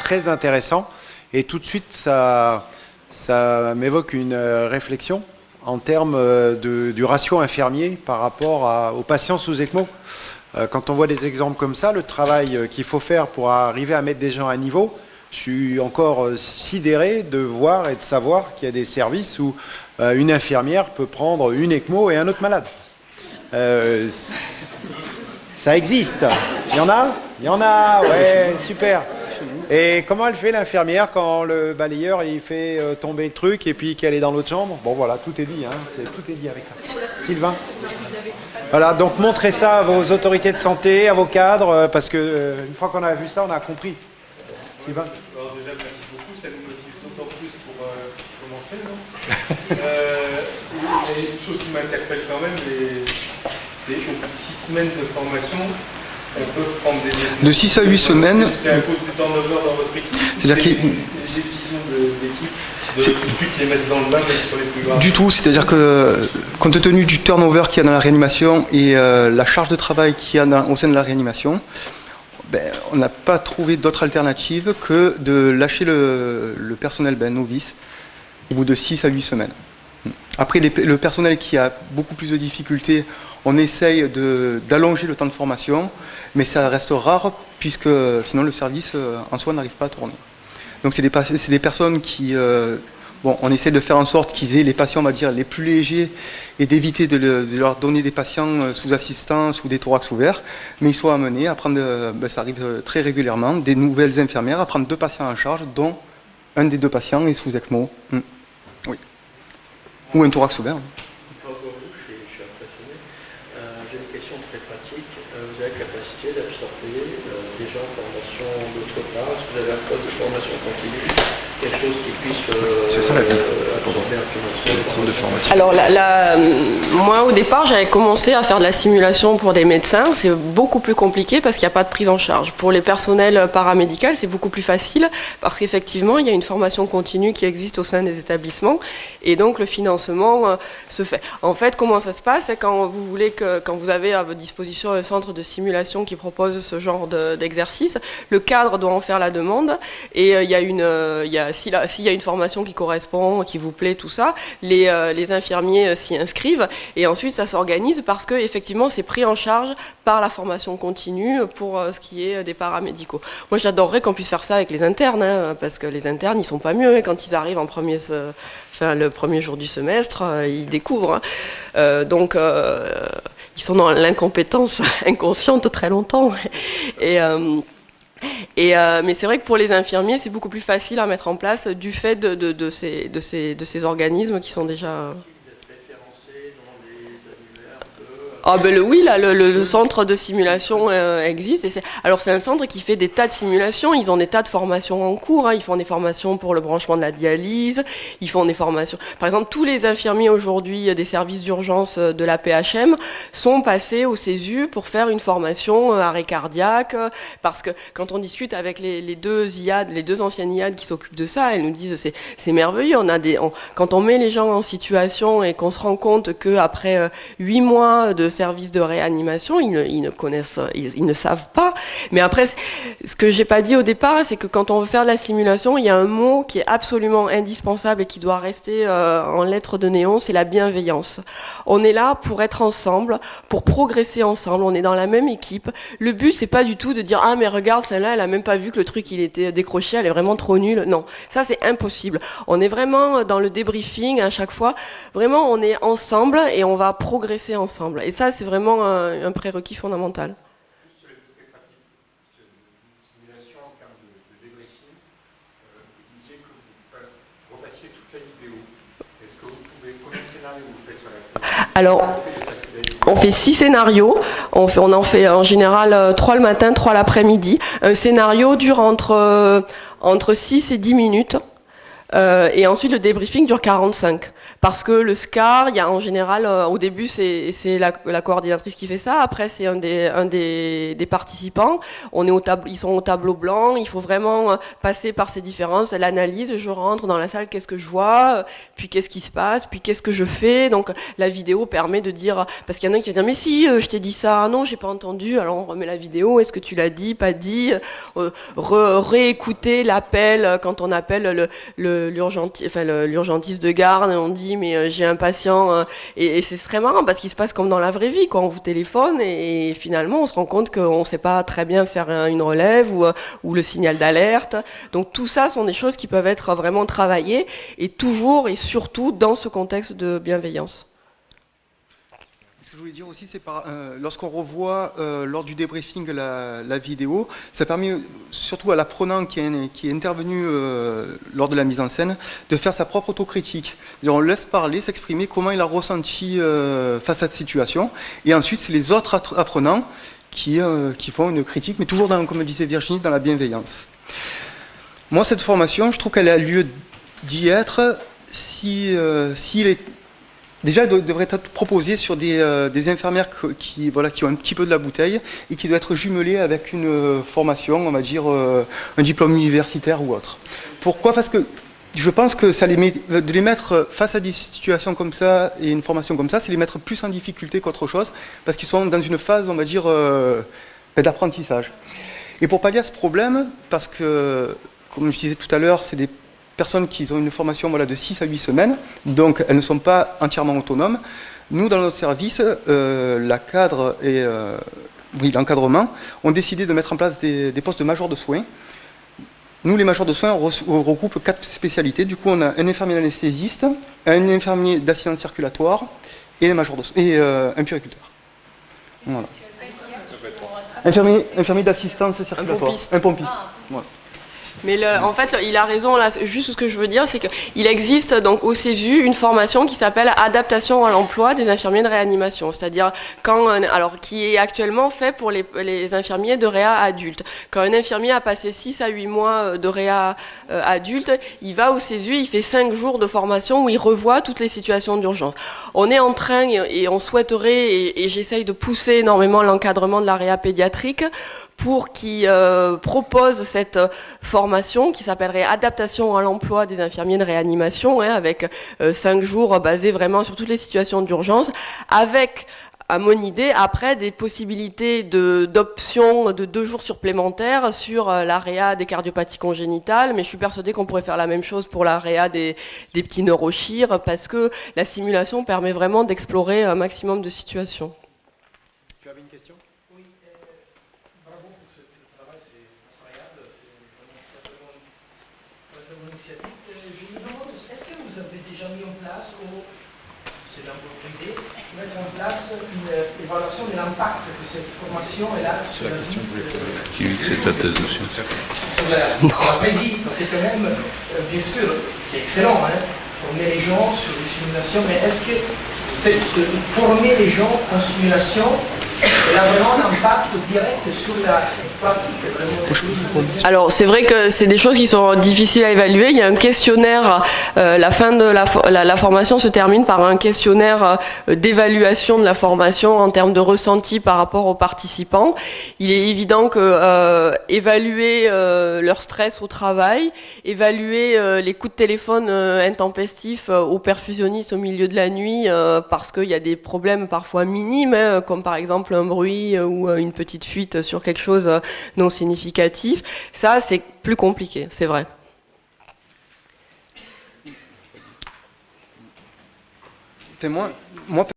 très intéressant. Et tout de suite, ça m'évoque une réflexion en termes du ratio infirmier par rapport aux patients sous ECMO. Quand on voit des exemples comme ça, le travail qu'il faut faire pour arriver à mettre des gens à niveau, je suis encore sidéré de voir et de savoir qu'il y a des services où une infirmière peut prendre une ECMO et un autre malade. Ça existe. Il y en a ? Il y en a, ouais, super. Et comment elle fait l'infirmière quand le balayeur il fait tomber le truc et puis qu'elle est dans l'autre chambre? Bon voilà, tout est dit, hein, tout est dit avec ça. Sylvain? Voilà, donc montrez ça à vos autorités de santé, à vos cadres, parce que une fois qu'on a vu ça, on a compris. Sylvain? Alors déjà, merci beaucoup, ça nous motive d'autant plus pour commencer, non? Il y a une chose qui m'interpelle quand même, c'est qu'au bout de 6 semaines de formation, on peut prendre des décisions. De 6 à 8 semaines. C'est à cause du turnover dans votre équipe? C'est-à-dire qu'il... Des décisions d'équipe de tout de suite les mettre dans le bain, même sur les plus graves? Du tout, c'est-à-dire que compte tenu du turnover qu'il y a dans la réanimation et la charge de travail qu'il y a au sein de la réanimation, on n'a pas trouvé d'autre alternative que de lâcher le personnel novice au bout de 6 à 8 semaines. Après, le personnel qui a beaucoup plus de difficultés, on essaye d'allonger le temps de formation, mais ça reste rare puisque sinon le service en soi n'arrive pas à tourner. Donc c'est des personnes qui... on essaie de faire en sorte qu'ils aient les patients, on va dire, les plus légers et d'éviter de leur donner des patients sous assistance ou des thorax ouverts, mais ils sont amenés à prendre, ça arrive très régulièrement, des nouvelles infirmières à prendre 2 patients en charge, dont un des 2 patients est sous ECMO. Oui. Ou un thorax ouvert. Je suis impressionné. J'ai une question très pratique. Vous avez la capacité d'absorber des gens en formation d'autre part? Est-ce que vous avez un code de formation continue? Quelque chose qui puisse c'est ça la vie. absorber un financement De formation. Alors moi au départ j'avais commencé à faire de la simulation pour des médecins. C'est beaucoup plus compliqué parce qu'il n'y a pas de prise en charge. Pour les personnels paramédicaux c'est beaucoup plus facile parce qu'effectivement il y a une formation continue qui existe au sein des établissements et donc le financement se fait. En fait comment ça se passe? C'est quand vous avez à votre disposition un centre de simulation qui propose ce genre d'exercice, le cadre doit en faire la demande et s'il y a une formation qui correspond, qui vous plaît, tout ça, les infirmiers s'y inscrivent et ensuite ça s'organise parce que effectivement c'est pris en charge par la formation continue pour ce qui est des paramédicaux. Moi j'adorerais qu'on puisse faire ça avec les internes, parce que les internes ils sont pas mieux quand ils arrivent le premier jour du semestre, ils découvrent. Donc ils sont dans l'incompétence inconsciente très longtemps. Mais c'est vrai que pour les infirmiers, c'est beaucoup plus facile à mettre en place du fait de ces organismes qui sont déjà... Oui, là, le centre de simulation existe. Alors c'est un centre qui fait des tas de simulations. Ils ont des tas de formations en cours. Ils font des formations pour le branchement de la dialyse. Ils font des formations. Par exemple, tous les infirmiers aujourd'hui des services d'urgence de la PHM sont passés au CESU pour faire une formation arrêt cardiaque. Parce que quand on discute avec les deux IAD, les 2 anciennes IAD qui s'occupent de ça, elles nous disent c'est merveilleux. Quand on met les gens en situation et qu'on se rend compte qu'après 8 mois de services de réanimation, ils ne connaissent, ils ne savent pas. Mais après, ce que j'ai pas dit au départ, c'est que quand on veut faire de la simulation, il y a un mot qui est absolument indispensable et qui doit rester en lettres de néon, c'est la bienveillance. On est là pour être ensemble, pour progresser ensemble, on est dans la même équipe. Le but, c'est pas du tout de dire « Ah, mais regarde, celle-là, elle a même pas vu que le truc, il était décroché, elle est vraiment trop nulle. » Non, ça, c'est impossible. On est vraiment dans le débriefing à chaque fois. Vraiment, on est ensemble et on va progresser ensemble. Et ça, c'est vraiment un prérequis fondamental. Juste sur les aspects pratiques d'une simulation en termes de débriefing, vous disiez que vous repassiez toute la vidéo. Est-ce que vous pouvez, combien de scénarios vous faites sur la vidéo? Alors, on fait 6 scénarios. On en fait en général 3 le matin, 3 l'après-midi. Un scénario dure entre 6 et 10 minutes. Et ensuite, le débriefing dure 45. Parce que le SCAR, il y a en général, au début, c'est la coordinatrice qui fait ça. Après, c'est un des participants. Ils sont au tableau blanc. Il faut vraiment passer par ces différences. L'analyse, je rentre dans la salle, qu'est-ce que je vois? Puis qu'est-ce qui se passe? Puis qu'est-ce que je fais? Donc, la vidéo permet de dire, parce qu'il y en a qui vont dire, mais si, je t'ai dit ça. Ah non, j'ai pas entendu. Alors, on remet la vidéo. Est-ce que tu l'as dit? Pas dit? Réécouter l'appel quand on appelle l'urgentiste de garde, on dit mais j'ai un patient et c'est très marrant parce qu'il se passe comme dans la vraie vie, quand on vous téléphone et finalement on se rend compte qu'on ne sait pas très bien faire une relève ou le signal d'alerte. Donc tout ça sont des choses qui peuvent être vraiment travaillées et toujours et surtout dans ce contexte de bienveillance. Ce que je voulais dire aussi, c'est lorsqu'on revoit lors du débriefing la vidéo, ça permet surtout à l'apprenant qui est intervenu lors de la mise en scène de faire sa propre autocritique. On le laisse parler, s'exprimer comment il a ressenti face à cette situation. Et ensuite, c'est les autres apprenants qui font une critique, mais toujours, comme disait Virginie, dans la bienveillance. Moi, cette formation, je trouve qu'elle a lieu d'y être s'il est... Déjà, elle devrait être proposée sur des infirmières qui ont un petit peu de la bouteille et qui doit être jumelée avec une formation, on va dire, un diplôme universitaire ou autre. Pourquoi? Parce que je pense que de les mettre face à des situations comme ça et une formation comme ça, c'est les mettre plus en difficulté qu'autre chose, parce qu'ils sont dans une phase, on va dire, d'apprentissage. Et pour pallier à ce problème, parce que, comme je disais tout à l'heure, c'est des personnes qui ont une formation de 6 à 8 semaines, donc elles ne sont pas entièrement autonomes. Nous, dans notre service, la cadre et l'encadrement ont décidé de mettre en place des postes de majors de soins. Nous, les majors de soins, on regroupe 4 spécialités. Du coup, on a un infirmier anesthésiste, un infirmier d'assistance circulatoire et un puériculteur. Voilà. Infirmier d'assistance circulatoire. Un pompiste. Voilà. Mais en fait, il a raison. Là, juste ce que je veux dire, c'est qu'il existe donc au CESU une formation qui s'appelle adaptation à l'emploi des infirmiers de réanimation, c'est-à-dire qui est actuellement fait pour les infirmiers de réa adultes. Quand un infirmier a passé 6 à 8 mois de réa adulte, il va au CESU, il fait 5 jours de formation où il revoit toutes les situations d'urgence. On est en train et on souhaiterait et j'essaye de pousser énormément l'encadrement de la réa pédiatrique pour qu'il propose cette formation qui s'appellerait adaptation à l'emploi des infirmiers de réanimation, avec 5 jours basés vraiment sur toutes les situations d'urgence, avec, à mon idée, après des possibilités d'options de 2 jours supplémentaires sur la réa des cardiopathies congénitales, mais je suis persuadée qu'on pourrait faire la même chose pour la réa des petits neurochires, parce que la simulation permet vraiment d'explorer un maximum de situations. Tu avais une question ? Je me demande, est-ce que vous avez déjà mis en place, ou c'est dans votre idée, mettre en place une évaluation de l'impact que cette formation est là sur la question que je voulais poser. C'est ta thèse dessus. Sur la vie, parce que quand même, bien sûr, c'est excellent, former les gens sur les simulations, mais est-ce que former les gens en simulation, elle a vraiment un impact direct sur la pratique? Alors c'est vrai que c'est des choses qui sont difficiles à évaluer. Il y a un questionnaire, la fin de la formation se termine par un questionnaire d'évaluation de la formation en termes de ressenti par rapport aux participants. Il est évident que évaluer leur stress au travail, évaluer les coups de téléphone intempestifs aux perfusionnistes au milieu de la nuit parce qu'il y a des problèmes parfois minimes, comme par exemple un bruit ou une petite fuite sur quelque chose non significatif, ça c'est plus compliqué, c'est vrai. Moi